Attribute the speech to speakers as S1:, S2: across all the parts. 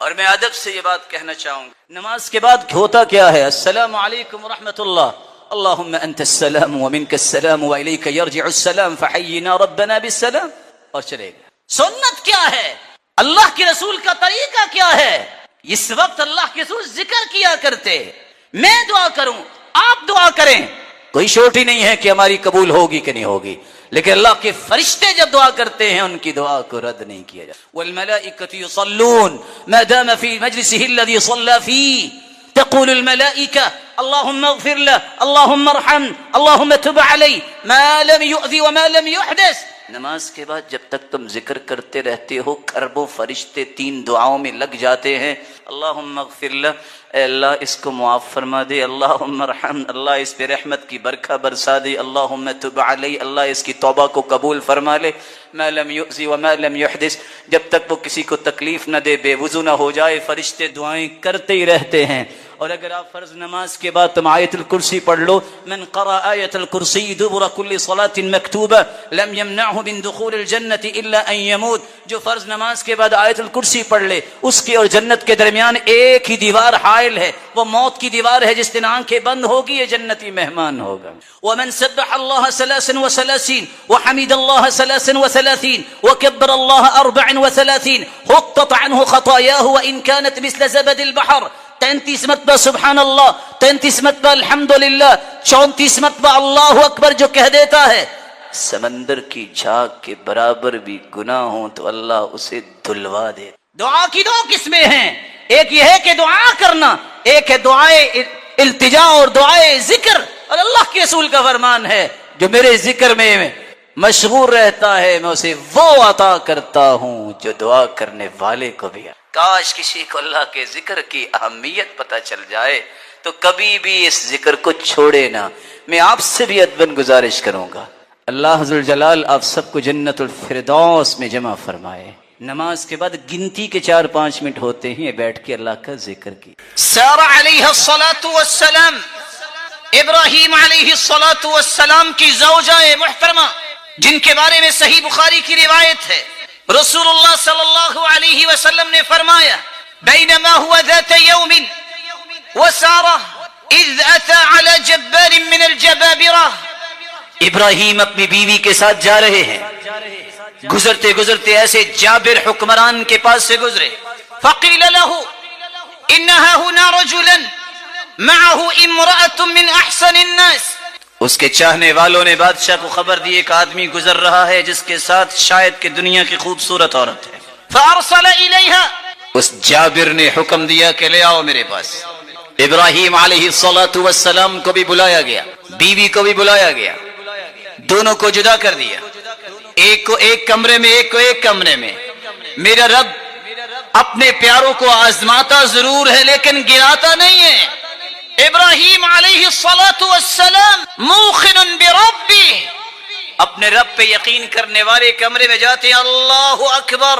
S1: اور میں ادب سے یہ بات کہنا چاہوں گا، نماز کے بعد ہوتا کیا ہے؟ السلام علیکم ورحمۃ اللہ، اللہم انت السلام ومنک السلام والیک یرجع السلام فحینا ربنا بالسلام، اور چلے گا۔ سنت کیا ہے؟ اللہ کے رسول کا طریقہ کیا ہے؟ اس وقت اللہ کے رسول ذکر کیا کرتے، میں دعا کروں، آپ دعا کریں، کوئی شورٹی نہیں ہے کہ ہماری قبول ہوگی کہ نہیں ہوگی، لیکن اللہ کے فرشتے جب دعا کرتے ہیں ان کی دعا کو رد نہیں کیا جاتا۔ والملائکۃ یصلون ما دام فی مجلسہ الذی صلی فیہ تقول الملائکہ اللہم اغفر له اللہم ارحم اللہم تب علیہ ما لم یؤذی وما لم یحدث۔ نماز کے بعد جب تک تم ذکر کرتے رہتے ہو، اربوں فرشتے 3 دعاؤں میں لگ جاتے ہیں۔ اللہم اغفر له، اے اللہ اس کو معاف فرما دے، اللہم ارحم، اللہ اس پہ رحمت کی برکھا برسا دے، اللہم تب علیہ، اللہ اس کی توبہ کو قبول فرما لے، ما لم یؤذی وما لم یحدث، جب تک وہ کسی کو تکلیف نہ دے، بے وضو نہ ہو جائے، فرشتے دعائیں کرتے ہی رہتے ہیں۔ اور اگر آپ فرض نماز کے بعد تم آیت الکرسی پڑھ لو، من قرأ آیت الکرسی دبر کل صلاۃ مکتوبہ لم یمنعہ من دخول الجنۃ الا ان یموت، جو فرض نماز کے بعد آیت الکرسی پڑھ لے، اس کے اور جنت کے درمیان ایک ہی دیوار حائل ہے، وہ موت کی دیوار ہے، جس دن آنکھیں بند ہوگی یہ جنتی مہمان ہوگا۔ ومن سبح اللہ 33 وحمد اللہ 33 وکبر اللہ 34 حطت عنہ خطایاہ وان كانت مثل زبد البحر، 33 مرتبہ سبحان اللہ، 33 مرتبہ الحمدللہ، 34 مرتبہ اللہ اکبر جو کہہ دیتا ہے، سمندر کی جھاگ کے برابر بھی گناہ ہوں تو اللہ اسے دھلوا دے۔ دعا کی 2 قسمیں ہیں، ایک یہ ہے کہ دعا کرنا، ایک ہے دعائے التجا اور دعائے ذکر، اور اللہ کے رسول کا فرمان ہے جو میرے ذکر میں مشغول رہتا ہے میں اسے وہ عطا کرتا ہوں جو دعا کرنے والے کو بھی۔ کاش کسی کو اللہ کے ذکر کی اہمیت پتہ چل جائے تو کبھی بھی اس ذکر کو چھوڑے نہ۔ میں آپ سے بھی ادباً گزارش کروں گا، اللہ ذوالجلال آپ سب کو جنت الفردوس میں جمع فرمائے۔ نماز کے بعد گنتی کے 4-5 منٹ ہوتے ہیں، بیٹھ کے اللہ کا ذکر کی۔ سارہ علیہ الصلاۃ والسلام، ابراہیم علیہ الصلاۃ والسلام کی زوجہ محترمہ، جن کے بارے میں صحیح بخاری کی روایت ہے، رسول اللہ صلی اللہ علیہ وسلم نے فرمایا بینما هو ذات یوم وسارہ اذ اتى على جبار من الجبابرہ، ابراہیم اپنی بیوی کے ساتھ جا رہے ہیں، گزرتے گزرتے ایسے جابر حکمران کے پاس سے گزرے، فقیل له انها هنا رجلا معه امرأة من احسن الناس، اس کے چاہنے والوں نے بادشاہ کو خبر دی ایک آدمی گزر رہا ہے جس کے ساتھ شاید کہ دنیا کی خوبصورت عورت ہے۔ فارسل الیہا، اس جابر نے حکم دیا کہ لے آؤ میرے پاس۔ ابراہیم علیہ الصلاۃ والسلام کو بھی بلایا گیا، بیوی کو بھی بلایا گیا، دونوں کو جدا کر دیا، ایک کو ایک کمرے میں، ایک کو ایک کمرے میں۔ میرا رب اپنے پیاروں کو آزماتا ضرور ہے لیکن گراتا نہیں ہے۔ ابراہیم علیہ الصلاۃ والسلام موقن بربہ، اپنے رب پہ یقین کرنے والے کمرے میں جاتے ہیں، اللہ اکبر،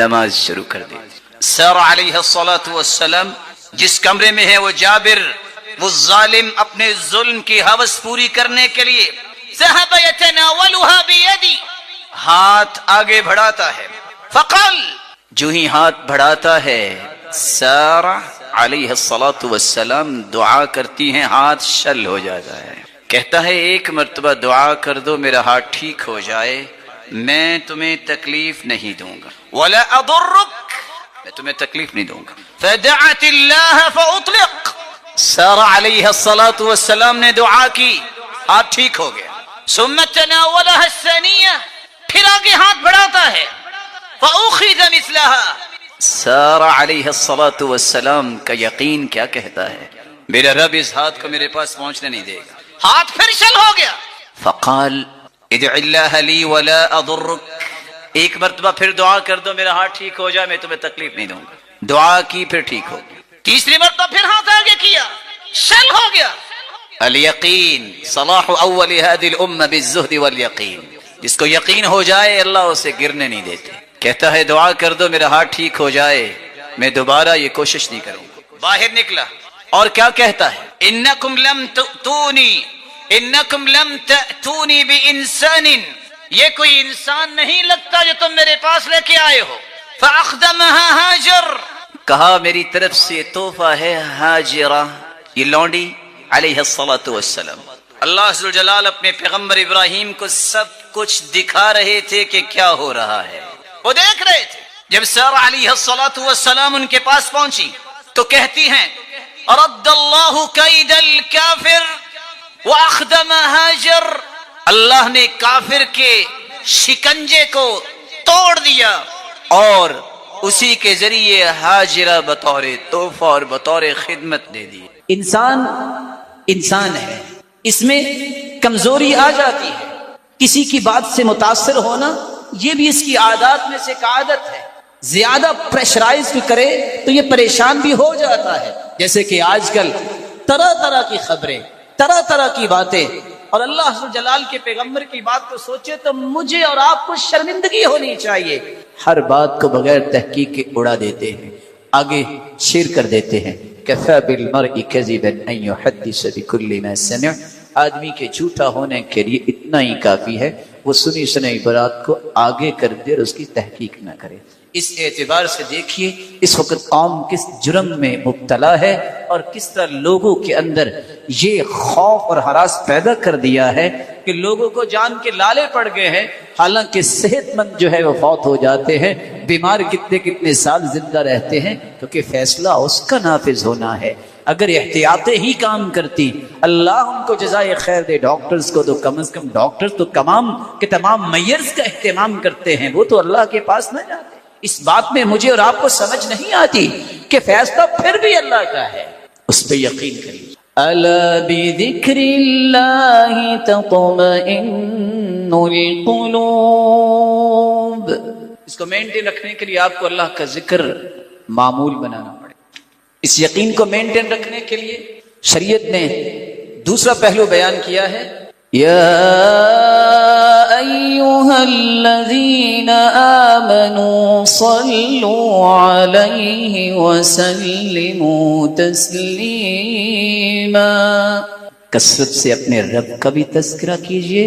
S1: نماز شروع کر دی۔ سارہ علیہ الصلاۃ والسلام جس کمرے میں ہے وہ جابر، وہ ظالم اپنے ظلم کی ہوس پوری کرنے کے لیے ذهب يتناولها بيدي، ہاتھ آگے بڑھاتا ہے، فقال، جو ہی ہاتھ بڑھاتا ہے سارہ علیہ الصلاۃ والسلام دعا کرتی ہیں، ہاتھ شل ہو جاتا ہے، کہتا ہے ایک مرتبہ دعا کر دو میرا ہاتھ ٹھیک ہو جائے، میں تمہیں تکلیف نہیں دوں گا، ولا اضرک، میں تمہیں تکلیف نہیں دوں گا۔ فدعت اللہ فاطلق، سارہ علیہ الصلاۃ والسلام نے دعا کی، ہاتھ ٹھیک ہو گیا۔ ثم تناولها الثانیہ، پھر آگے ہاتھ بڑھاتا ہے، فاخذ مثلها، سارہ علیہ الصلاۃ والسلام کا یقین کیا کہتا ہے، میرا رب اس ہاتھ کو میرے پاس پہنچنے نہیں دے گا، ہاتھ پھر شل ہو گیا۔ فقال ادع اللہ لی ولا اضرک، ایک مرتبہ پھر دعا کر دو میرا ہاتھ ٹھیک ہو جائے، میں تمہیں تکلیف نہیں دوں گا، دعا کی پھر ٹھیک ہو گیا، تیسری مرتبہ پھر ہاتھ آگے کیا، شل ہو گیا۔ الیقین صلاح اول هذه الامه بالزہد والیقین، جس کو یقین ہو جائے اللہ اسے گرنے نہیں دیتے، کہتا ہے دعا کر دو میرا ہاتھ ٹھیک ہو جائے، میں دوبارہ یہ کوشش نہیں کروں گا۔ باہر نکلا اور کیا کہتا ہے، انکم لم تأتونی بانسان، یہ کوئی انسان نہیں لگتا جو تم میرے پاس لے کے آئے ہو۔ فاخدمها ہاجر، کہا میری طرف سے تحفہ ہے ہاجرہ، یہ لونڈی علیہ الصلاۃ والسلام۔ اللہ عز و جلال اپنے پیغمبر ابراہیم کو سب کچھ دکھا رہے تھے کہ کیا ہو رہا ہے، وہ دیکھ رہے تھے۔ جب سارہ علیہ الصلاۃ والسلام ان کے پاس پہنچی تو کہتی ہیں رد اللہ کید الکافر واخدم ہاجر، اللہ نے کافر کے شکنجے کو توڑ دیا اور اسی کے ذریعے ہاجرہ بطور تحفہ اور بطور خدمت دے دی۔ انسان ہے، اس میں کمزوری آ جاتی ہے، کسی کی بات سے متاثر ہونا یہ بھی اس کی عادات میں سے ایک عادت ہے۔ زیادہ پریشرائز بھی کرے تو یہ پریشان بھی ہو جاتا ہے، جیسے کہ آج کل طرح طرح کی خبریں، طرح طرح کی باتیں، اور اللہ عز و جلال کے پیغمبر کی بات کو سوچے تو مجھے اور آپ کو شرمندگی ہونی چاہیے۔ ہر بات کو بغیر تحقیق کے اڑا دیتے ہیں، آگے شیئر کر دیتے ہیں۔ کفی بالمرء کذبا ان یحدث بکل ما سمع، آدمی کے جھوٹا ہونے کے لیے اتنا ہی کافی ہے وہ سنی سنائی بات کو آگے کر دے اور اس کی تحقیق نہ کرے۔ اس اعتبار سے دیکھیے اس وقت قوم کس جرم میں مبتلا ہے اور کس طرح لوگوں کے اندر یہ خوف اور ہراس پیدا کر دیا ہے کہ لوگوں کو جان کے لالے پڑ گئے ہیں، حالانکہ صحت مند جو ہے وہ فوت ہو جاتے ہیں، بیمار کتنے سال زندہ رہتے ہیں، کیونکہ فیصلہ اس کا نافذ ہونا ہے۔ اگر احتیاطیں ہی کام کرتی، اللہ ان کو جزائے خیر دے، ڈاکٹرز کو تو کم از کم ڈاکٹرز تو تمام میئرز کا اہتمام کرتے ہیں، وہ تو اللہ کے پاس نہ جاتے۔ اس بات میں مجھے اور آپ کو سمجھ نہیں آتی کہ فیصلہ پھر بھی اللہ کا ہے، اس پہ یقین کریے۔ الا بذکر اللہ تطمئن القلوب، اس کو مینٹین رکھنے کے لیے آپ کو اللہ کا ذکر معمول بنانا پڑے۔ اس یقین کو مینٹین رکھنے کے لیے شریعت نے دوسرا پہلو بیان کیا ہے، یا ایھا الذین آمنوا صلوا علیہ وسلموا تسلیما، کثرت سے اپنے رب کا بھی تذکرہ کیجئے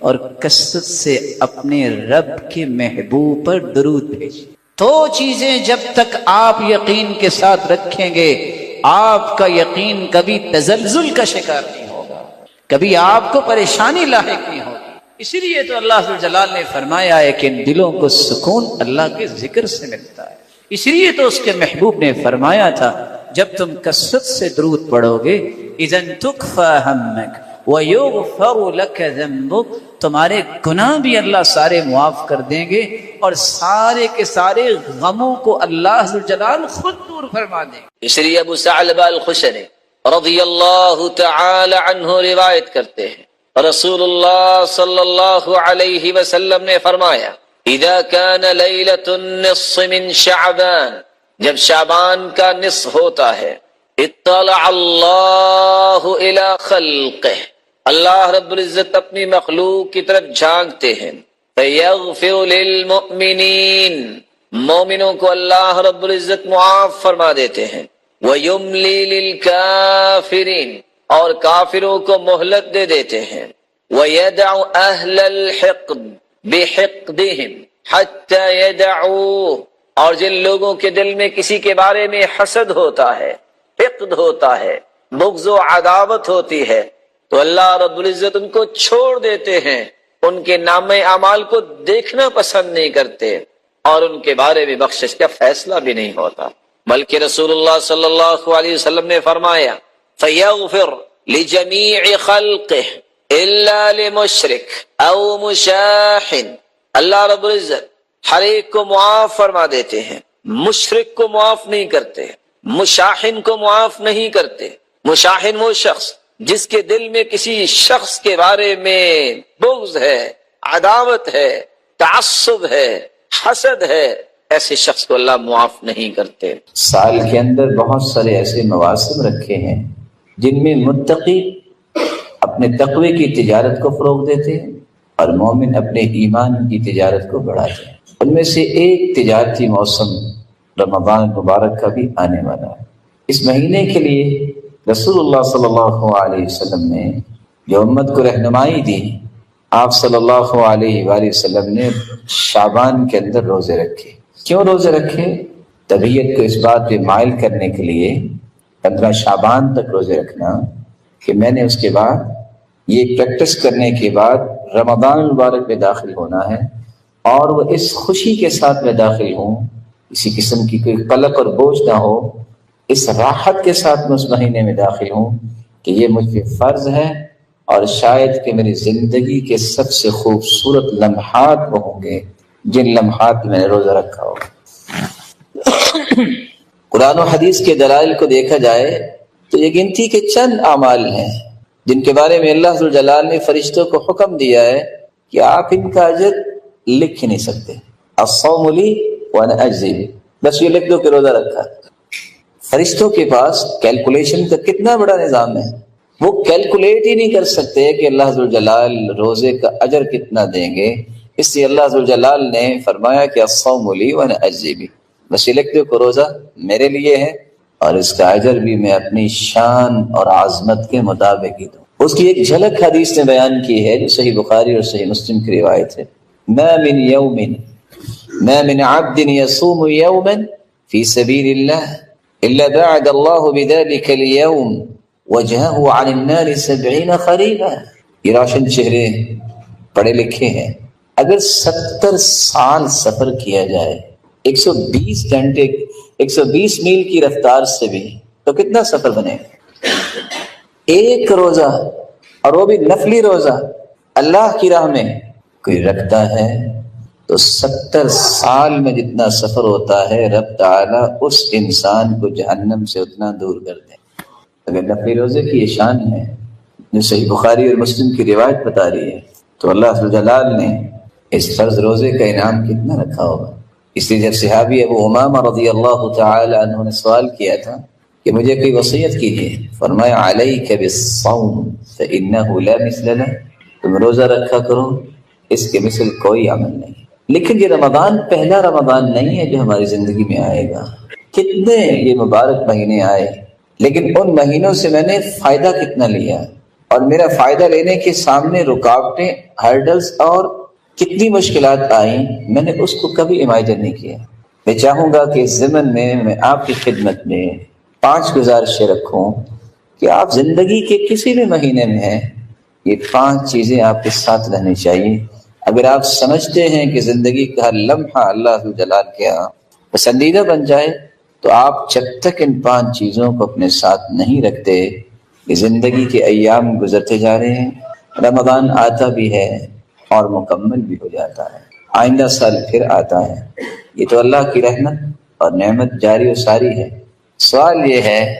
S1: اور کثرت سے اپنے رب کے محبوب پر درود بھیجئے۔ دو چیزیں جب تک آپ یقین کے ساتھ رکھیں گے، آپ کا یقین کبھی تزلزل کا شکار نہیں ہوگا، کبھی آپ کو پریشانی لاحق نہیں ہوگی۔ اسی لیے تو اللہ عز و جلال نے فرمایا ہے کہ ان دلوں کو سکون اللہ کے ذکر سے ملتا ہے۔ اس لیے تو اس کے محبوب نے فرمایا تھا جب تم کثرت سے درود پڑھو گے اذن تکفی ہمک ویغفر لک ذنبک، تمہارے گناہ بھی اللہ سارے معاف کر دیں گے اور سارے کے سارے غموں کو اللہ عز و جلال خود دور فرما دیں گے۔ اس لیے ابو ثعلبہ الخشنی رضی اللہ تعالی عنہ روایت کرتے ہیں رسول اللہ صلی اللہ علیہ وسلم نے فرمایا اذا كان لیلۃ النصف من شعبان، جب شعبان کا نصف ہوتا ہے، اطلع اللہ الی خلقہ، اللہ رب العزت اپنی مخلوق کی طرف جھانکتے ہیں، فیغفر للمؤمنین، مومنوں کو اللہ رب العزت معاف فرما دیتے ہیں، ویملی للکافرین، اور کافروں کو مہلت دے دیتے ہیں، ویدع اہل الحقد بحقدہم حتی یدعوہ، اور جن لوگوں کے دل میں کسی کے بارے میں حسد ہوتا ہے، حقد ہوتا ہے، بغض و عداوت ہوتی ہے، تو اللہ رب العزت ان کو چھوڑ دیتے ہیں، ان کے نامہ اعمال کو دیکھنا پسند نہیں کرتے اور ان کے بارے میں بخشش کا فیصلہ بھی نہیں ہوتا، بلکہ رسول اللہ صلی اللہ علیہ وسلم نے فرمایا فَيَغْفِرْ لِجَمِيعِ خَلْقِهِ إِلَّا لِمُشْرِكٍ أَوْ مُشَاحٍ، اللہ رب العزت ہر ایک کو معاف فرما دیتے ہیں، مشرک کو معاف نہیں کرتے، مشاحن کو معاف نہیں کرتے۔ مشاحن وہ شخص جس کے دل میں کسی شخص کے بارے میں بغض ہے، عداوت ہے، تعصب ہے، حسد ہے، ایسے شخص کو اللہ معاف نہیں کرتے۔
S2: سال کے اندر بہت سارے ایسے مواسم رکھے ہیں جن میں متقی اپنے تقوی کی تجارت کو فروغ دیتے ہیں اور مومن اپنے ایمان کی تجارت کو بڑھاتے ہیں۔ ان میں سے ایک تجارتی موسم رمضان مبارک کا بھی آنے والا ہے۔ اس مہینے کے لیے رسول اللہ صلی اللہ علیہ وسلم نے جو امت کو رہنمائی دی، آپ صلی اللہ علیہ وآلہ وسلم نے شعبان کے اندر روزے رکھے۔ کیوں روزے رکھے؟ طبیعت کو اس بات پہ مائل کرنے کے لیے 15 شعبان تک روزے رکھنا کہ میں نے اس کے بعد یہ پریکٹس کرنے کے بعد رمضان المبارک میں داخل ہونا ہے، اور وہ اس خوشی کے ساتھ میں داخل ہوں، کسی قسم کی کوئی قلق اور بوجھ نہ ہو، اس راحت کے ساتھ میں اس مہینے میں داخل ہوں کہ یہ مجھ پہ فرض ہے، اور شاید کہ میری زندگی کے سب سے خوبصورت لمحات وہ ہوں گے جن لمحات میں نے روزہ رکھا ہو۔ قرآن و حدیث کے دلائل کو دیکھا جائے تو یہ گنتی کے چند اعمال ہیں جن کے بارے میں اللہ ذوالجلال نے فرشتوں کو حکم دیا ہے کہ آپ ان کا اجر لکھ ہی نہیں سکتے۔ الصوم لی وانا اجزی بہ، بس یہ لکھ دو کہ روزہ رکھا۔ فرشتوں کے پاس کیلکولیشن کا کتنا بڑا نظام ہے، وہ کیلکولیٹ ہی نہیں کر سکتے کہ اللہ ذوالجلال روزے کا اجر کتنا دیں گے، اس لیے اللہ ذوالجلال نے فرمایا کہ الصوم لی وانا اجزی بہ، بس یہ لکھ دو کہ روزہ میرے لیے ہے اور اس کا اجر بھی میں اپنی شان اور عظمت کے مطابق ہی دوں۔ اس کی ایک جھلک حدیث نے بیان کی ہے جو صحیح بخاری اور صحیح مسلم کی روایت ہے، ما من عبد يصوم يوما في سبيل الله الا بعد الله بذلك اليوم وجهه عن النار 70 خريفا۔ یہ روشن چہرے پڑھے لکھے ہیں، اگر 70 سال سفر کیا جائے 120 گھنٹے 120 میل کی رفتار سے بھی تو کتنا سفر بنے گا؟ ایک روزہ، اور وہ بھی نفلی روزہ اللہ کی راہ میں کوئی رکھتا ہے تو 70 سال میں جتنا سفر ہوتا ہے رب تعالیٰ اس انسان کو جہنم سے اتنا دور کر دے۔ اگر نفلی روزے کی یہ شان ہے جو صحیح بخاری اور مسلم کی روایت بتا رہی ہے تو اللہ جلال نے اس فرض روزے کا انعام کتنا رکھا ہوگا۔ اس لیے جب صحابی ابو امامہ رضی اللہ تعالی عنہ نے سوال کیا تھا کہ مجھے کوئی وصیت کیجیے، فرمایا علیک بالصوم فإنہ لا مثل لہ، تم روزہ رکھا کرو، اس کے مثل کوئی عمل نہیں۔ لیکن یہ رمضان پہلا رمضان نہیں ہے جو ہماری زندگی میں آئے گا، کتنے یہ مبارک مہینے آئے، لیکن ان مہینوں سے میں نے فائدہ کتنا لیا، اور میرا فائدہ لینے کے سامنے رکاوٹیں، ہرڈلز اور کتنی مشکلات آئیں، میں نے اس کو کبھی امیجن نہیں کیا۔ میں چاہوں گا کہ اس ضمن میں آپ کی خدمت میں 5 گزارشیں رکھوں کہ آپ زندگی کے کسی بھی مہینے میں ہیں، یہ 5 چیزیں آپ کے ساتھ رہنی چاہیے۔ اگر آپ سمجھتے ہیں کہ زندگی کا ہر لمحہ اللہ جلال کے ہاں پسندیدہ بن جائے تو آپ جب تک ان 5 چیزوں کو اپنے ساتھ نہیں رکھتے، یہ زندگی کے ایام گزرتے جا رہے ہیں، رمضان آتا بھی ہے اور مکمل بھی ہو جاتا ہے، آئندہ سال پھر آتا ہے، یہ تو اللہ کی رحمت اور نعمت جاری و ساری ہے۔ سوال یہ ہے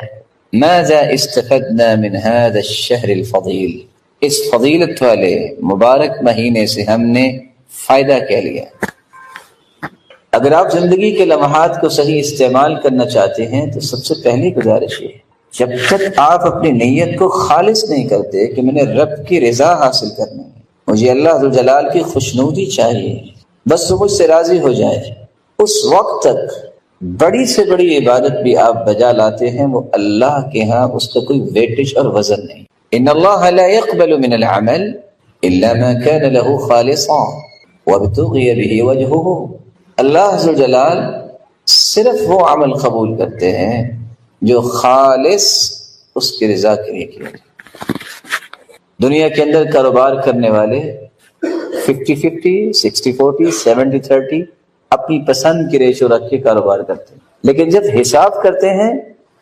S2: ماذا استفدنا من هذا الشهر الفضیل، اس فضیلت والے مبارک مہینے سے ہم نے فائدہ کیا لیا؟ اگر آپ زندگی کے لمحات کو صحیح استعمال کرنا چاہتے ہیں تو سب سے پہلی گزارش یہ، جب تک آپ اپنی نیت کو خالص نہیں کرتے کہ میں نے رب کی رضا حاصل کرنی ہے، مجھے اللہ ذوالجلال کی خوشنودی چاہیے، بس وہ مجھ سے راضی ہو جائے، اس وقت تک بڑی سے بڑی عبادت بھی آپ بجا لاتے ہیں وہ اللہ کے ہاں اس کا کوئی ویٹیج اور وزن نہیں۔ ان اللہ لا يقبل من العمل الا ما كان له خالصا وابتغي به وجهه، اللہ ذوالجلال صرف وہ عمل قبول کرتے ہیں جو خالص اس کی رضا کے لیے کیا جائے۔ دنیا کے اندر کاروبار کرنے والے 50-50 60-40 70-30 اپنی پسند کی ریشو رکھ کے کاروبار کرتے ہیں، لیکن جب حساب کرتے ہیں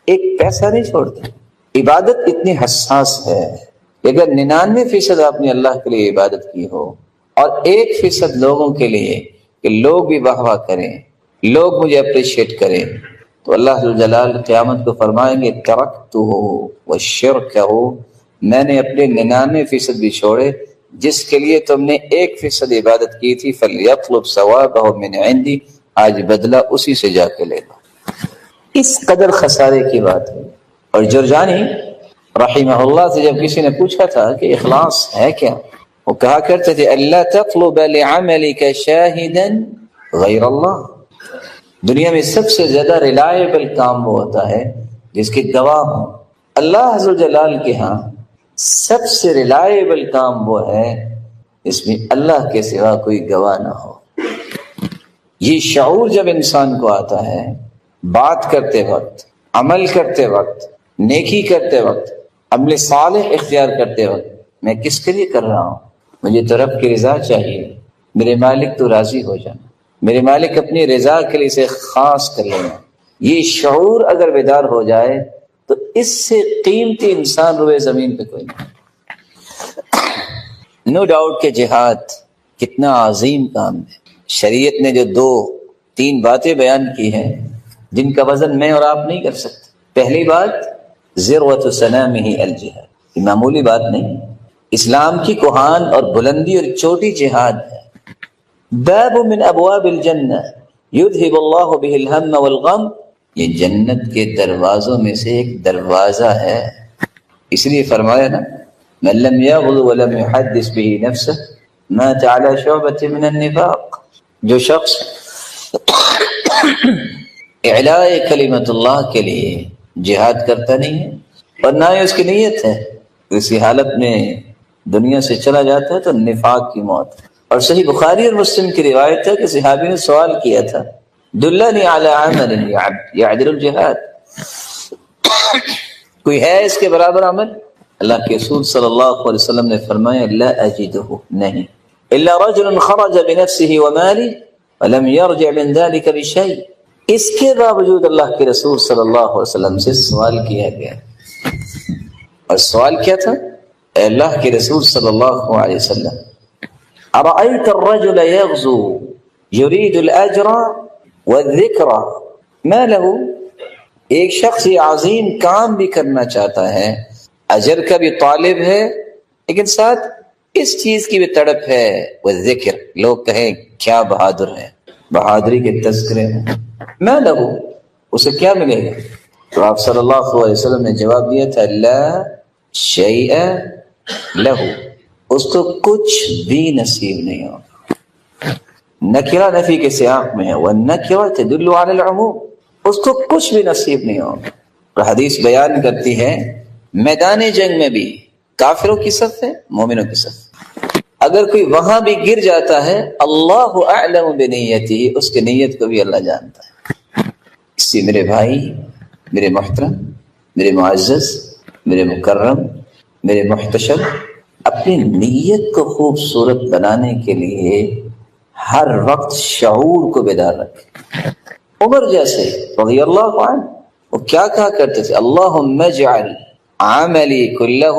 S2: ایک پیسہ نہیں چھوڑتے۔ عبادت اتنی حساس ہے کہ اگر 99% آپ نے اللہ کے لیے عبادت کی ہو اور 1% لوگوں کے لیے کہ لوگ بھی واہ واہ کریں، لوگ مجھے اپریشیٹ کریں، تو اللہ جلال قیامت کو فرمائیں گے ترکتہ وشرکہ، میں نے اپنے 99% بھی چھوڑے جس کے لیے تم نے 1% عبادت کی تھی، فلیطلب ثوابہ من عندی، آج بدلہ اسی سے جا کے لے لو۔ اس قدر خسارے کی بات ہے۔ اور جرجانی رحمہ اللہ سے جب کسی نے پوچھا تھا کہ اخلاص ہے کیا، وہ کہا کرتے تھے اللہ تطلب لعملک شاہدا غیر اللہ، دنیا میں سب سے زیادہ ریلائبل کام وہ ہوتا ہے جس کے گواہ ہوں۔ اللہ ذوالجلال کے ہاں سب سے ریلائبل کام وہ ہے اس میں اللہ کے سوا کوئی گواہ نہ ہو۔ یہ شعور جب انسان کو آتا ہے بات کرتے وقت، عمل کرتے وقت، نیکی کرتے وقت، عمل صالح اختیار کرتے وقت میں کس کے لیے کر رہا ہوں؟ مجھے تو رب کی رضا چاہیے، میرے مالک تو راضی ہو جانا، میرے مالک اپنی رضا کے لیے اسے خاص کر لینا۔ یہ شعور اگر بیدار ہو جائے تو اس سے قیمتی انسان روئے زمین پہ کوئی نہیں۔ نو ڈاؤٹ کہ جہاد کتنا عظیم کام ہے۔ شریعت نے جو 2-3 باتیں بیان کی ہیں جن کا وزن میں اور آپ نہیں کر سکتے۔ پہلی بات ذروۃ سنامہ الجہاد، یہ معمولی بات نہیں، اسلام کی کوہان اور بلندی اور چوٹی جہاد ہے۔ باب من ابواب الجنہ یذہب اللہ بہ الہم والغم، یہ جنت کے دروازوں میں سے ایک دروازہ ہے، اس لیے فرمایا نا من لم یغزو ولم یحدث بہ نفسہ مات علی شعبۃ من النفاق، جو شخص اعلاء کلمت اللہ کے لیے جہاد کرتا نہیں ہے اور نہ ہی اس کی نیت ہے، اسی حالت میں دنیا سے چلا جاتا ہے تو نفاق کی موت۔ اور صحیح بخاری اور مسلم کی روایت ہے کہ صحابی نے سوال کیا تھا دلنی علی عمل یعدل الجہاد، کوئی ہے اس کے برابر عمل؟ اللہ کے رسول صلی اللہ علیہ وسلم نے فرمایا لا اجدہ، نہیں، الا رجل خرج بنفسه وماله ولم يرجع من ذلك بشيء، اس کے باوجود اللہ کے رسول صلی اللہ علیہ وسلم سے سوال کیا گیا، اور سوال کیا تھا؟ اے اللہ کے رسول صلی اللہ علیہ وسلم ارأيت الرجل يغزو يريد الاجر والذکر ما له، ایک شخص یہ عظیم کام بھی کرنا چاہتا ہے، اجر کا بھی طالب ہے، لیکن ساتھ اس چیز کی بھی تڑپ ہے، وہ ذکر، لوگ کہیں کیا بہادر ہے، بہادری کے تذکرے ہیں، ما له، اسے کیا ملے گا؟ تو آپ صلی اللہ علیہ وسلم نے جواب دیا تھا لا شیء له، اس کو کچھ بھی نصیب نہیں ہوگا۔ نکرہ نفی کے سیاق میں ہے، والنکرہ تدل علی العموم، اس کو کچھ بھی نصیب نہیں ہوگا۔ اور حدیث بیان کرتی ہے میدان جنگ میں بھی کافروں کی صف ہے، مومنوں کی صف، اگر کوئی وہاں بھی گر جاتا ہے اللہ اعلم بنیتہ، اس کی نیت کو بھی اللہ جانتا ہے۔ اس سے میرے بھائی، میرے محترم، میرے معزز، میرے مکرم، میرے محتشم، اپنی نیت کو خوبصورت بنانے کے لیے ہر وقت شعور کو بیدار رکھیں۔ عمر جیسے رضی اللہ عنہ وہ کیا کہا کرتے تھے؟ اللہم اجعل عملی کلہ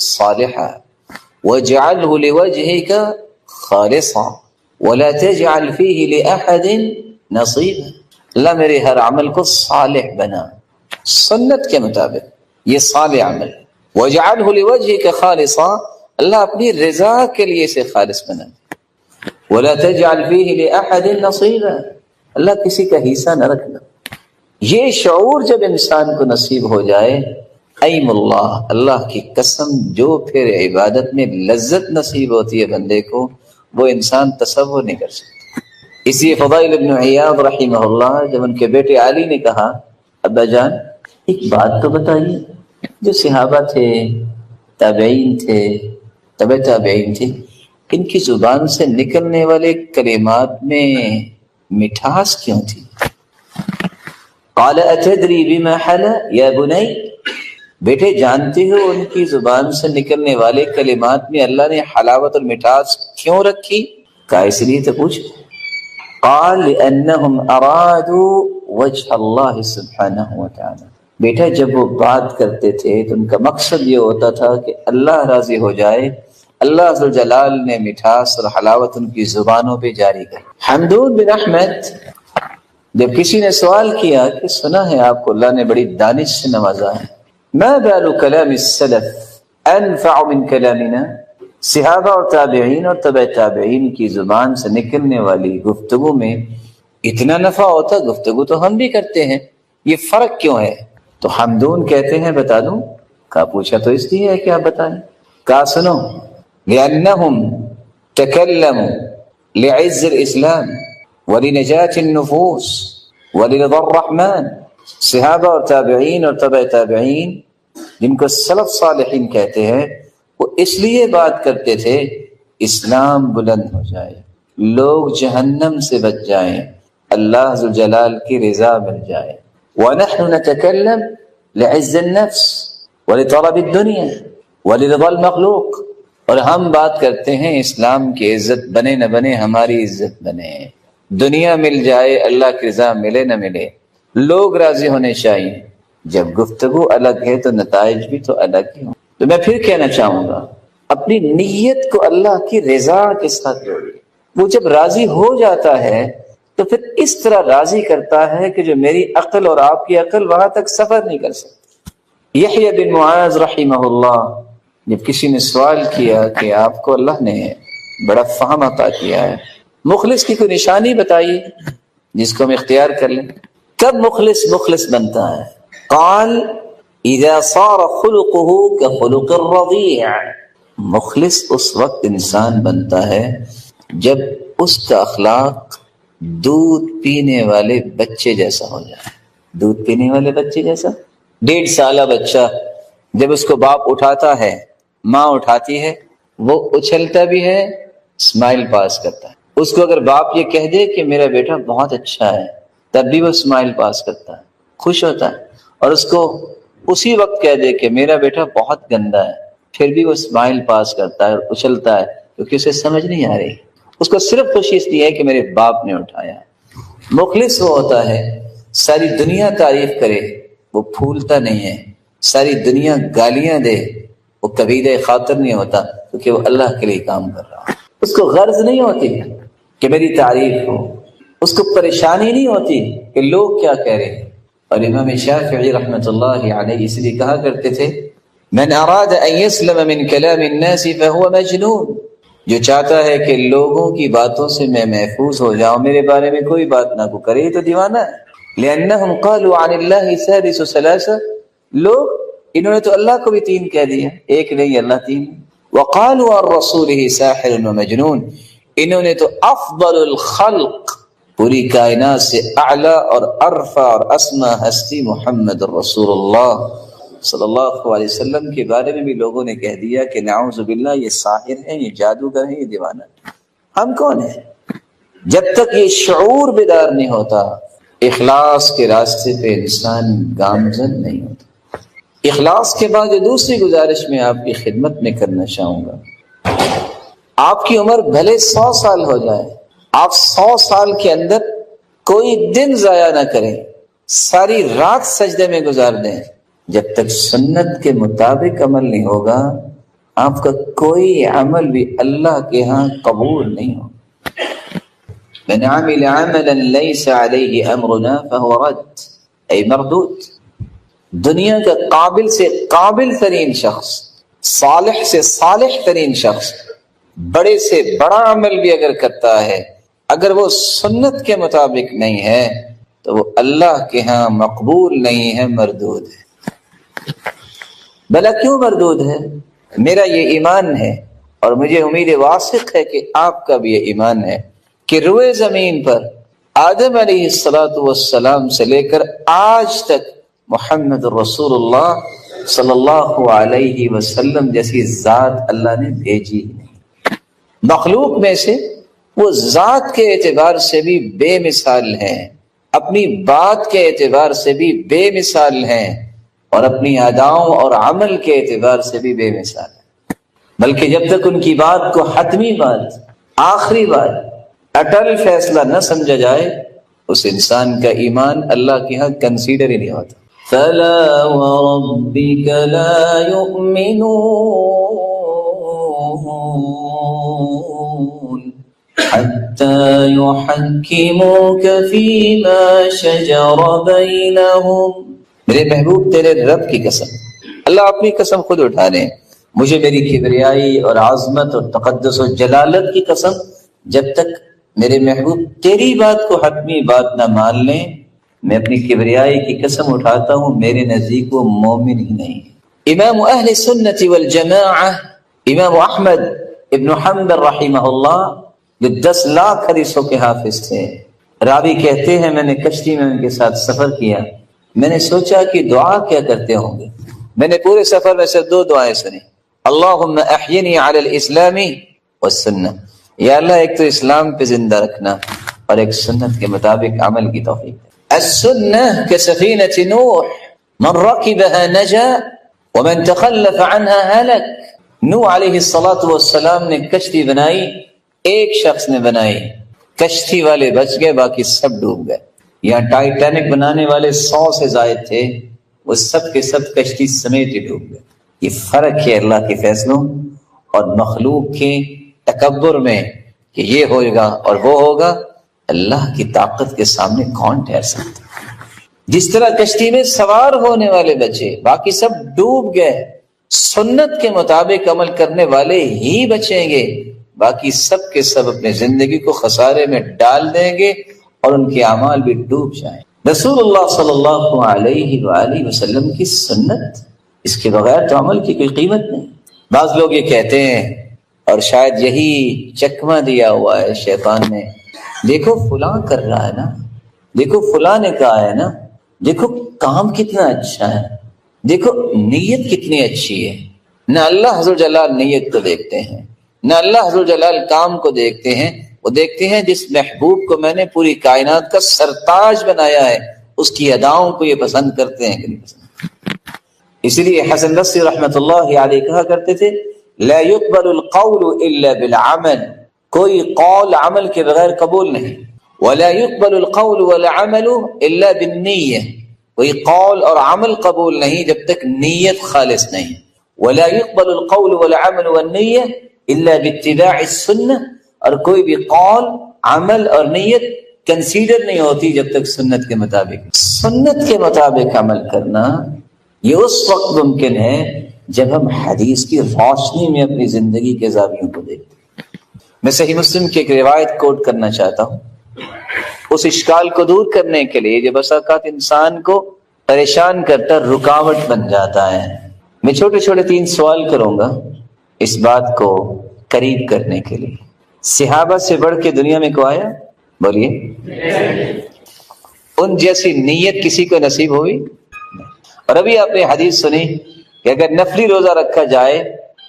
S2: صالحا واجعلہ لوجہک خالصا ولا تجعل فیہ لأحد نصیبا، اللہ میرے ہر عمل کو صالح بنا، سنت کے مطابق یہ صالح عمل، واجعلہ لوجہک خالصا، اللہ اپنی رضا کے لیے اسے خالص بنا، ولا تجعل فیہ لأحد نصیبا، اللہ کسی کا حصہ نہ رکھنا۔ یہ شعور جب انسان کو نصیب ہو جائے، ایم اللہ، اللہ کی قسم، جو پھر عبادت میں لذت نصیب ہوتی ہے بندے کو، وہ انسان تصور نہیں کر سکتا۔ اس لیے فضائل ابن عیاض رحمہ اللہ جب ان کے بیٹے علی نے کہا ابا جان ایک بات تو بتائیے، جو صحابہ تھے، تابعین تھے، تبع تابعین تھے، ان کی زبان سے نکلنے والے کلمات میں مٹھاس کیوں تھی؟ قال اتدری بما حلا یا بنی، بیٹے جانتے ہو ان کی زبان سے نکلنے والے کلمات میں اللہ نے حلاوت اور مٹھاس کیوں رکھی؟ کہا اس لیے تو پوچھ۔ قال لانہم ارادوا وجہ اللہ سبحانہ وتعالی، بیٹا جب وہ بات کرتے تھے تو ان کا مقصد یہ ہوتا تھا کہ اللہ راضی ہو جائے، اللہ ذو الجلال نے مٹھاس اور حلاوت ان کی زبانوں پہ جاری کر۔ حمدون بن احمد جب کسی نے سوال کیا کہ سنا ہے آپ کو اللہ نے بڑی دانش سے نوازا ہے، ما بال کلام السلف انفع من کلامنا، صحابہ اور تابعین اور تبع تابعین کی زبان سے نکلنے والی گفتگو میں اتنا نفع ہوتا، گفتگو تو ہم بھی کرتے ہیں، یہ فرق کیوں ہے؟ تو حمدون کہتے ہیں بتا دوں؟ کہا پوچھا تو اس لیے ہے کہ آپ بتائیں۔ کہا سنو، لأنہم تکلموا لعز الاسلام ولنجاة النفوس ولرضا الرحمن، صحابہ اور تابعین اور تبع تابعین جن کو سلف صالحین کہتے ہیں، وہ اس لیے بات کرتے تھے اسلام بلند ہو جائے، لوگ جہنم سے بچ جائیں، اللہ ذوالجلال کی رضا مل جائے. وَنَحْنُ نَتَكَلَّمْ لِعِزِّ النَّفْسِ وَلِطَلَبِ الدُّنْيَا وَلِرِضَى الْمَخْلُوقِ. اور ہم بات کرتے ہیں اسلام کی عزت بنے نہ بنے، ہماری عزت بنے، دنیا مل جائے، اللہ کی رضا ملے نہ ملے، لوگ راضی ہونے چاہیے. جب گفتگو الگ ہے تو نتائج بھی تو الگ ہی ہوں. تو میں پھر کہنا چاہوں گا، اپنی نیت کو اللہ کی رضا کے ساتھ جوڑیے. وہ جب راضی ہو جاتا ہے تو پھر اس طرح راضی کرتا ہے کہ جو میری عقل اور آپ کی عقل وہاں تک سفر نہیں کر سکتی. یحییٰ بن معاذ رحمہ اللہ، جب کسی نے سوال کیا کہ آپ کو اللہ نے بڑا فہم عطا کیا ہے، مخلص کی کوئی نشانی بتائیے جس کو ہم اختیار کر لیں. کب مخلص بنتا ہے؟ قال اذا صار خلقه كخلق الرضيع. مخلص اس وقت انسان بنتا ہے جب اس کا اخلاق دودھ پینے والے بچے جیسا ہو جائے. دودھ پینے والے بچے جیسا. 1.5 سالہ بچہ جب اس کو باپ اٹھاتا ہے، ماں اٹھاتی ہے، وہ اچھلتا بھی ہے، اسمائل پاس کرتا ہے. اس کو اگر باپ یہ کہہ دے کہ میرا بیٹا بہت اچھا ہے، تب بھی وہ اسمائل پاس کرتا ہے، خوش ہوتا ہے. اور اس کو اسی وقت کہہ دے کہ میرا بیٹا بہت گندا ہے، پھر بھی وہ اسمائل پاس کرتا ہے اور اچھلتا ہے، کیونکہ اسے سمجھ نہیں آ رہی. اس کو صرف خوشی اس لیے ہے کہ میرے باپ نے اٹھایا. مخلص وہ ہوتا ہے ساری دنیا تعریف کرے وہ پھولتا نہیں ہے، ساری دنیا گالیاں دے وہ کبیرہ خاطر نہیں ہوتا، کیونکہ وہ اللہ کے لیے کام کر رہا. اس کو غرض نہیں ہوتی کہ میری تعریف ہو، اس کو پریشانی نہیں ہوتی کہ لوگ کیا کہہ رہے ہیں. اور امام شافعی رحمۃ اللہ علیہ اس لیے کہا کرتے تھے، من اراد ان يسلم من كلام الناس فهو مجنون. جو چاہتا ہے کہ لوگوں کی باتوں سے میں محفوظ ہو جاؤں، میرے بارے میں کوئی بات نہ کو کرے، تو دیوانہ ہے. لأنهم قالوا عن الله ثالث ثلاثة. لوگ انہوں نے تو اللہ کو بھی 3 کہہ دیا، ایک نہیں اللہ 3. وقالوا عن رسوله ساحر ومجنون. انہوں نے تو افضل الخلق، پوری کائنات سے اعلیٰ اور ارفع اور اسما ہستی محمد رسول اللہ صلی اللہ علیہ وسلم کے بارے میں بھی لوگوں نے کہہ دیا کہ نعوذ باللہ یہ ساحر ہیں، یہ جادوگر ہیں، یہ دیوانہ. ہم کون ہیں؟ جب تک یہ شعور بیدار نہیں ہوتا، اخلاص کے راستے پہ انسان گامزن نہیں ہوتا. اخلاص کے بعد جو دوسری گزارش میں آپ کی خدمت میں کرنا چاہوں گا، آپ کی عمر بھلے 100 سال ہو جائے، آپ 100 سال کے اندر کوئی دن ضائع نہ کریں، ساری رات سجدے میں گزار دیں، جب تک سنت کے مطابق عمل نہیں ہوگا آپ کا کوئی عمل بھی اللہ کے ہاں قبول نہیں ہوگا. من عمل عملا ليس عليه امرنا فهو رد اي مردود. دنیا کا قابل سے قابل ترین شخص، صالح سے صالح ترین شخص، بڑے سے بڑا عمل بھی اگر کرتا ہے، اگر وہ سنت کے مطابق نہیں ہے تو وہ اللہ کے ہاں مقبول نہیں ہے، مردود ہے. بھلا کیوں مردود ہے؟ میرا یہ ایمان ہے اور مجھے امید واثق ہے کہ آپ کا بھی یہ ایمان ہے کہ روئے زمین پر آدم علیہ السلام سے لے کر آج تک محمد رسول اللہ صلی اللہ علیہ وسلم جیسی ذات اللہ نے بھیجی نہیں. مخلوق میں سے وہ ذات کے اعتبار سے بھی بے مثال ہیں، اپنی بات کے اعتبار سے بھی بے مثال ہیں، اور اپنی اداؤں اور عمل کے اعتبار سے بھی بے مثال ہیں. بلکہ جب تک ان کی بات کو حتمی بات، آخری بات، اٹل فیصلہ نہ سمجھا جائے، اس انسان کا ایمان اللہ کے ہاں کنسیڈر ہی نہیں ہوتا. فَلَا وَرَبِّكَ لَا يُؤْمِنُونَ حَتَّى يُحَكِّمُوكَ فِيمَا شَجَرَ بَيْنَهُمْ. میرے محبوب تیرے رب کی قسم، اللہ اپنی قسم خود اٹھا رہے ہیں، مجھے میری کبریائی اور عظمت اور تقدس و جلالت کی قسم، جب تک میرے محبوب تیری بات کو حتمی بات نہ مان لیں، میں اپنی کبریائی کی قسم اٹھاتا ہوں میرے نزدیک وہ مومن ہی نہیں. امام اہل سنت والجماعہ امام احمد ابن حنبل رحمہ اللہ، جو 10 لاکھ حدیثوں کے حافظ تھے، راوی کہتے ہیں میں نے کشتی میں ان کے ساتھ سفر کیا، میں نے سوچا کہ دعا کیا کرتے ہوں گے. میں نے پورے سفر میں سے 2 دعائیں سنی، اللہم احینی علی الاسلام والسنہ، یا اللہ ایک تو اسلام پہ زندہ رکھنا، اور ایک سنت کے مطابق عمل کی توفیق دے۔ السنہ کسفینۃ نوح من رکبها نجا ومن تخلف عنها هلك۔ نوح علیہ السلام نے کشتی بنائی، ایک شخص نے بنائی، کشتی والے بچ گئے، باقی سب ڈوب گئے۔ یہاں ٹائٹینک بنانے والے 100 سے زائد تھے، وہ سب کے سب کشتی سمیت ہی ڈوب گئے۔ یہ فرق ہے اللہ کے فیصلوں اور مخلوق کے تکبر میں کہ یہ ہوگا اور وہ ہوگا۔ اللہ کی طاقت کے سامنے کون ٹھہر سکتا؟ جس طرح کشتی میں سوار ہونے والے بچے، باقی سب ڈوب گئے، سنت کے مطابق عمل کرنے والے ہی بچیں گے، باقی سب کے سب اپنے زندگی کو خسارے میں ڈال دیں گے اور ان کے اعمال بھی ڈوب جائیں۔ رسول اللہ صلی اللہ علیہ وآلہ وسلم کی سنت، اس کے بغیر تو عمل کی کوئی قیمت نہیں۔ بعض لوگ یہ کہتے ہیں، اور شاید یہی چکمہ دیا ہوا ہے شیطان نے، دیکھو فلاں کر رہا ہے نا، دیکھو فلاں نے کہا ہے نا، دیکھو کام کتنا اچھا ہے، دیکھو نیت کتنی اچھی ہے۔ نہ اللہ حضر جلال نیت کو دیکھتے ہیں، نہ اللہ حضر جلال کام کو دیکھتے ہیں، وہ دیکھتے ہیں جس محبوب کو میں نے پوری کائنات کا سرتاج بنایا ہے، اس کی اداؤں کو یہ پسند کرتے ہیں کہ نہیں پسند۔ اسی لیے حسن بصری رحمۃ اللہ علیہ کہا کرتے تھے، لا يقبل القول الا بالعمل، کوئی قول عمل کے بغیر قبول نہیں۔ ولا يقبل القول والعمل الا بالنیہ، کوئی قول اور عمل قبول نہیں جب تک نیت خالص نہیں۔ ولا يقبل القول والعمل والنیہ الا باتباع السنہ، اور کوئی بھی قول، عمل اور نیت کنسیڈر نہیں ہوتی جب تک سنت کے مطابق۔ سنت کے مطابق عمل کرنا یہ اس وقت ممکن ہے جب ہم حدیث کی روشنی میں اپنی زندگی کے زاویوں کو دیکھتے ہیں۔ میں صحیح مسلم کی ایک روایت کوٹ کرنا چاہتا ہوں، اس اشکال کو دور کرنے کے لیے جو بس اوقات انسان کو پریشان کرتا، رکاوٹ بن جاتا ہے۔ میں چھوٹے چھوٹے 3 سوال کروں گا اس بات کو قریب کرنے کے لیے۔ صحابہ سے بڑھ کے دنیا میں کو آیا؟ بولیے۔ ان جیسی نیت کسی کو نصیب ہوئی؟ اور ابھی آپ نے حدیث سنی کہ اگر نفلی روزہ رکھا جائے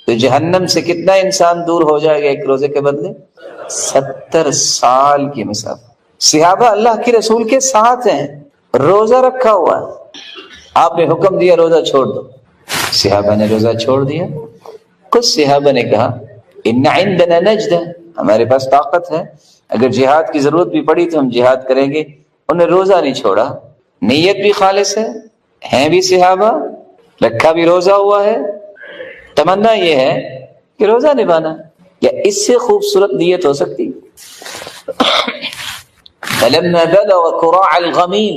S2: تو جہنم سے کتنا انسان دور ہو جائے گا ایک روزے کے بدلے؟ 70 سال کی مسافت۔ صحابہ اللہ کے رسول کے ساتھ ہیں، روزہ رکھا ہوا ہے، آپ نے حکم دیا روزہ چھوڑ دو، صحابہ نے روزہ چھوڑ دیا۔ کچھ صحابہ نے کہا ان عندنا نجدہ، ہمارے پاس طاقت ہے، اگر جہاد کی ضرورت بھی پڑی تو ہم جہاد کریں گے۔ انہوں نے روزہ نہیں چھوڑا، نیت بھی خالص ہے، ہیں بھی صحابہ، رکھا بھی روزہ ہوا ہے، تمنا یہ ہے کہ روزہ نبھانا۔ یا اس سے خوبصورت نیت ہو سکتی؟ فلما بلغ قراع الغمیم،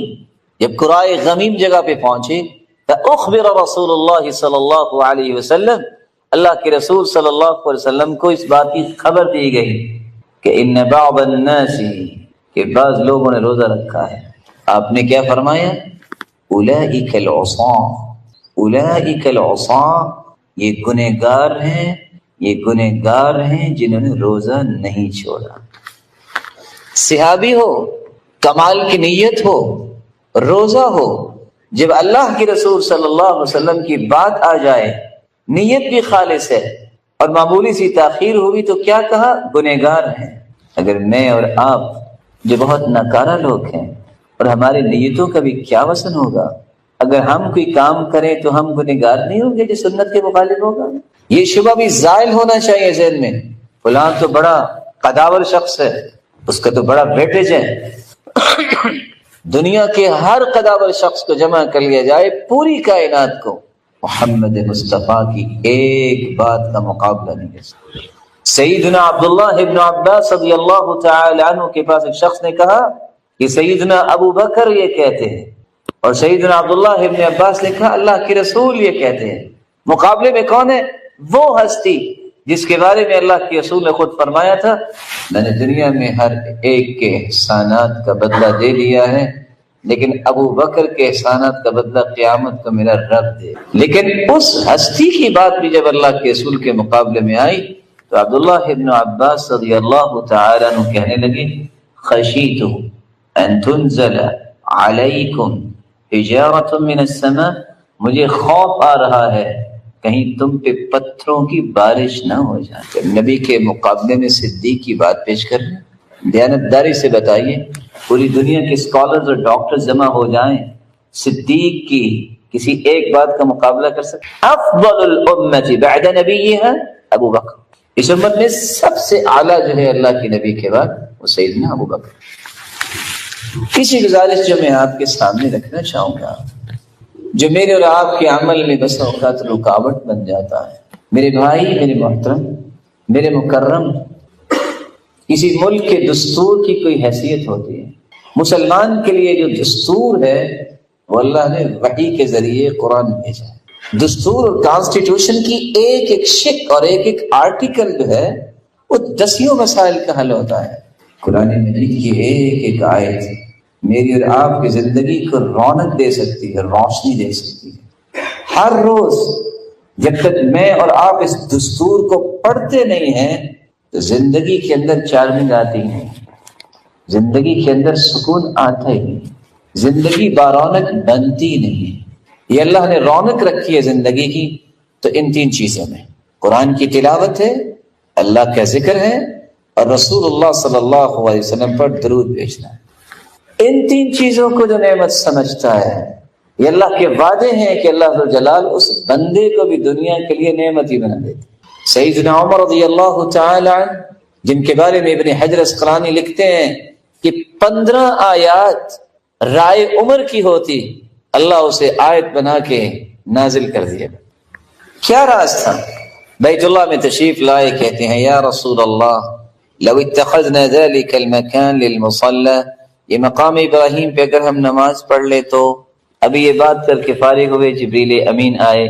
S2: جب قراع غمیم جگہ پہ پہنچے، فاخبر رسول اللہ صلی اللہ علیہ وسلم، اللہ کے رسول صلی اللہ علیہ وسلم کو اس بات کی خبر دی گئی کہ ان بعض الناس، کہ بعض لوگوں نے روزہ رکھا ہے۔ آپ نے کیا فرمایا؟ اولئک العصاة، اولئک العصاة، یہ گنہگار ہیں، یہ گنہگار ہیں جنہوں نے روزہ نہیں چھوڑا۔ صحابی ہو، کمال کی نیت ہو، روزہ ہو، جب اللہ کے رسول صلی اللہ علیہ وسلم کی بات آ جائے، نیت بھی خالص ہے اور معمولی سی تاخیر ہوئی تو کیا کہا؟ گنہگار ہیں۔ اگر میں اور آپ جو بہت ناکارہ لوگ ہیں، اور ہماری نیتوں کا بھی کیا وزن ہوگا، اگر ہم کوئی کام کریں تو ہم گنہگار نہیں ہوں گے جو سنت کے مخالف ہوگا؟ یہ شبہ بھی زائل ہونا چاہیے ذہن میں، فلاں تو بڑا قداور شخص ہے، اس کا تو بڑا ویٹیج ہے۔ دنیا کے ہر قداور شخص کو جمع کر لیا جائے، پوری کائنات کو، محمد مصطفیٰ کی ایک بات کا مقابلہ نہیں کر سکتا۔ سیدنا عبداللہ ابن عباس رضی اللہ تعالی عنہ کے پاس ایک شخص نے کہا کہ سیدنا ابو بکر یہ کہتے ہیں، اور سیدنا عبداللہ ابن عباس نے کہا اللہ کے رسول یہ کہتے ہیں۔ مقابلے میں کون ہے؟ وہ ہستی جس کے بارے میں اللہ کے رسول نے خود فرمایا تھا، میں نے دنیا میں ہر ایک کے احسانات کا بدلہ دے لیا ہے، لیکن ابو بکر کے احسانات کا بدلہ قیامت کو میرا رب دے۔ لیکن اس ہستی کی بات بھی جب اللہ کے رسول کے مقابلے میں آئی تو عبداللہ ابن عباس رضی اللہ تعالی عنہ کہنے لگے خشیت ان تنزل علیکم حجارۃ من السماء، مجھے خوف آ رہا ہے کہیں تم پہ پتھروں کی بارش نہ ہو جائے۔ جب نبی کے مقابلے میں صدیق کی بات پیش کر رہے، دیانتداری سے بتائیے، پوری دنیا کے اسکالرز اور ڈاکٹرز جمع ہو جائیں، صدیق کی کسی ایک بات کا مقابلہ کر سکتے؟ افضل الامت بعد نبیہا ابو بکر، اس امت میں سب سے اعلیٰ جو ہے اللہ کے نبی کے بعد وہ سیدنا ابو بکر۔ کسی گزارش جو میں آپ کے سامنے رکھنا چاہوں گا، جو میرے اور آپ کے عمل میں بس اوقات رکاوٹ بن جاتا ہے، میرے بھائی، میرے محترم، میرے مکرم، کسی ملک کے دستور کی کوئی حیثیت ہوتی ہے۔ مسلمان کے لیے جو دستور ہے وہ اللہ نے وحی کے ذریعے قرآن بھیجا ہے۔ دستور اور کانسٹیٹیوشن کی ایک ایک شق اور ایک ایک آرٹیکل جو ہے وہ دسیوں مسائل کا حل ہوتا ہے۔ قرآن مجید کی ایک ایک آیت میری اور آپ کی زندگی کو رونق دے سکتی ہے، روشنی دے سکتی ہے۔ ہر روز جب تک میں اور آپ اس دستور کو پڑھتے نہیں ہیں تو زندگی کے اندر چارمنگ آتی ہے، زندگی کے اندر سکون آتا ہی نہیں، زندگی بارونق بنتی نہیں۔ یہ اللہ نے رونق رکھی ہے زندگی کی تو ان تین چیزوں میں، قرآن کی تلاوت ہے، اللہ کا ذکر ہے، اور رسول اللہ صلی اللہ علیہ وسلم پر درود بھیجنا ہے۔ ان تین چیزوں کو جو نعمت سمجھتا ہے، یہ اللہ کے وعدے ہیں کہ اللہ ذو الجلال اس بندے کو بھی دنیا کے لیے نعمت ہی بنا دیتے۔ سیدنا عمر رضی اللہ تعالی عنہ، جن کے بارے میں ابن حجر اسقلانی لکھتے ہیں کہ 15 آیات رائے عمر کی ہوتی، اللہ اسے آیت بنا کے نازل کر دیا۔ کیا راز تھا؟ بیت اللہ میں تشریف لائے، کہتے ہیں یا رسول اللہ لو اتخذنا ذلك المكان للمصلى، یہ مقام ابراہیم پہ اگر ہم نماز پڑھ لے تو۔ ابھی یہ بات کر کے فارغ ہوئے، جبریل امین آئے،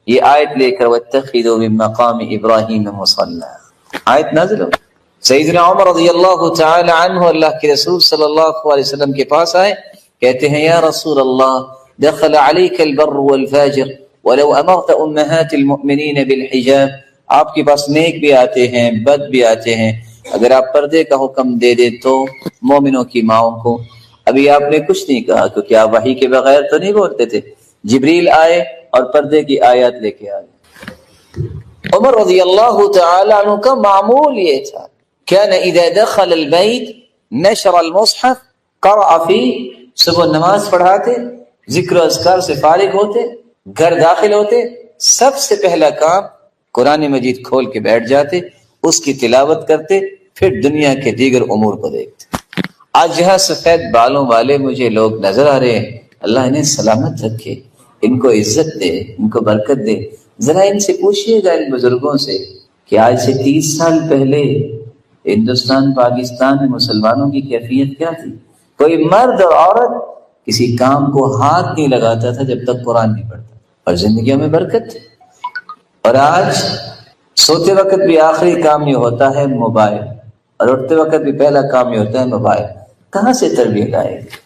S2: یہ آیت لے کر واتخذوا من مقام ابراہیم مصلی، آیت نازل ہو۔ سیدنا عمر رضی اللہ تعالی عنہ اللہ کے رسول صلی اللہ علیہ وسلم کے پاس آئے، کہتے ہیں یا رسول اللہ دخل علیک البر والفاجر ولو امرت امہات المؤمنین بالحجاب، آپ کے پاس نیک بھی آتے ہیں، بد بھی آتے ہیں، اگر آپ پردے کا حکم دے دے تو مومنوں کی ماؤں کو۔ ابھی آپ نے کچھ نہیں کہا کیونکہ آپ وحی کے بغیر تو نہیں بولتے تھے، جبریل آئے اور پردے کی آیات لے کے آئے۔ عمر رضی اللہ تعالی عنہ کا معمول یہ تھا، كان اذا دخل البيت نشر المصحف قرأ فيه، صبح نماز پڑھاتے، ذکر و اذکار سے فارغ ہوتے، گھر داخل ہوتے، سب سے پہلا کام قرآن مجید کھول کے بیٹھ جاتے، اس کی تلاوت کرتے، پھر دنیا کے دیگر امور کو دیکھتے۔ آج یہاں سفید بالوں والے مجھے لوگ نظر آ رہے ہیں، اللہ انہیں سلامت رکھے، ان کو عزت دے، ان کو برکت دے۔ ذرا ان سے پوچھئے گا، ان بزرگوں سے، کہ آج سے 30 سال پہلے ہندوستان پاکستان میں مسلمانوں کی کیفیت کیا تھی؟ کوئی مرد اور عورت کسی کام کو ہاتھ نہیں لگاتا تھا جب تک قرآن نہیں پڑھتا، اور زندگیوں میں برکت تھی۔ اور آج سوتے وقت بھی آخری کام یہ ہوتا ہے موبائل، اور اٹھتے وقت بھی پہلا کام یہ ہوتا ہے موبائل۔ کہاں سے تربیت آئے گی؟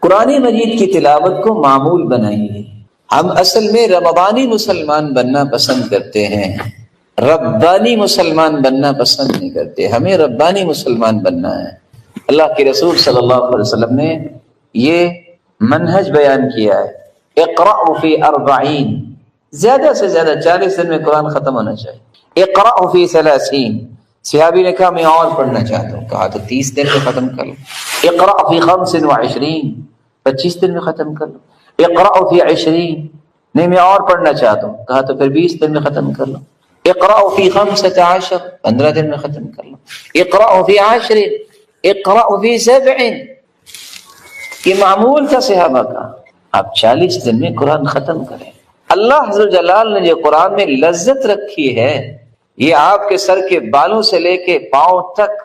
S2: قرآن مجید کی تلاوت کو معمول بنائیے۔ ہم اصل میں رمضانی مسلمان بننا پسند کرتے ہیں، ربانی مسلمان بننا پسند نہیں کرتے۔ ہمیں ربانی مسلمان بننا ہے۔ اللہ کے رسول صلی اللہ علیہ وسلم نے یہ منہج بیان کیا ہے، اقرأ فی 40، زیادہ سے زیادہ 40 دن میں قرآن ختم ہونا چاہیے۔ اقرأ فی 30، صحابی نے کہا میں اور پڑھنا چاہتا ہوں، کہا تو 30 دن میں ختم کر لو۔ اقرأ فی 25، 25 دن میں ختم کر لو۔ اقرأ فی 20، نہیں میں اور پڑھنا چاہتا ہوں، کہا تو پھر 20 دن میں ختم کر لو۔ اقرأ فی 15، 15 دن میں ختم کر لو۔ اقرأ فی 10، اقرأ فی 7، یہ معمول تھا صحابہ کا۔ آپ 40 دن میں قرآن ختم کریں۔ اللہ عز و جلال نے جو قرآن میں لذت رکھی ہے، یہ آپ کے سر کے بالوں سے لے کے پاؤں تک